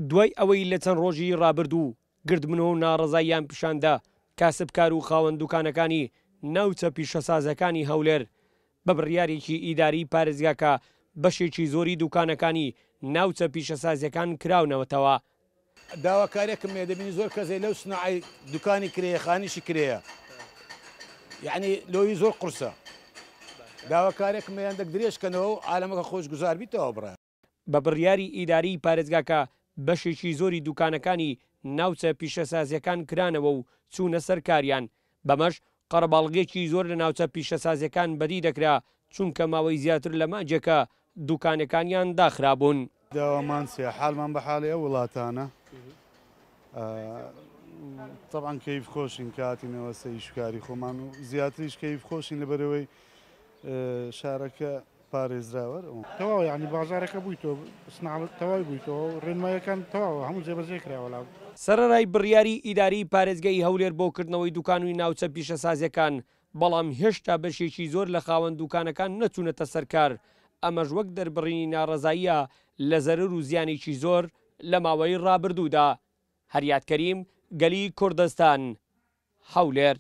دوای ئەوەی لە چەند ڕۆژی ڕابردوو گردبنەوە و ناڕەزاییان پیشاندا کاسبکار و خاوەن دوکانەکانی ناوچە پیشەسازەکانی هەولێر بە بڕیارێکی ئیداری پارێزگاکە بەشێکی زۆری دوکانەکانی ناوچە پیشەسازیەکان کراونەوەتەوە. داواکاریەکەم دەبینی زۆر کەسێ لەو سنعی دوکانی کرێیەخانیشی کرێیە، یعنی لۆوی زۆر قورسە. داواکارێکم یان دەکدرێژکەنەوە و عالەمەکە خۆش گوزار بیتەوە بڕە. بە بڕیاری ئیداری پارێزگاکە بەشێکی زۆری دوکانەکانی ناوچە پیشەسازیەکان کرانەوە و چوونە سەر کاریان. بەمەش قەرەباڵغێکی زۆر لە ناوچە پیشەسازیەکان بەدی دەکرا چونکە ماوەی زیاتر لە مانجێکە دوکانەکانیان داخرابوون. داوامان سێ حالمان بە حاڵی ئەو وڵاتانە. طبعاً کەیف خۆشین کاتینەوە سەیشکاری خۆمان و زیاتریش کەیف خۆشین لەبەرەوەی شارەکە پارێزراوە. تەواو یعنی بازارەکە بوویتەوە تەواوی بوویتەوە ڕێنمایەکان تەواوە هەموو جێبەجێ کراوە. سەرەڕای بڕیاری ئیداری پارێزگای هەولێر بۆکردنەوەی دوکانووی ناوچە پیشەسازیەکان، بەڵام هێشتا بەشێکی زۆر لە خاوەن دوکانەکان نەچوونەتە سەرکار. ئەمەش وەک دەربڕینی ناڕەزاییە لە زەرر و زیانێکی زۆر لە ماوەی ڕابردوودا. هەریات کەریم، گەلی کوردستان، هەولێر.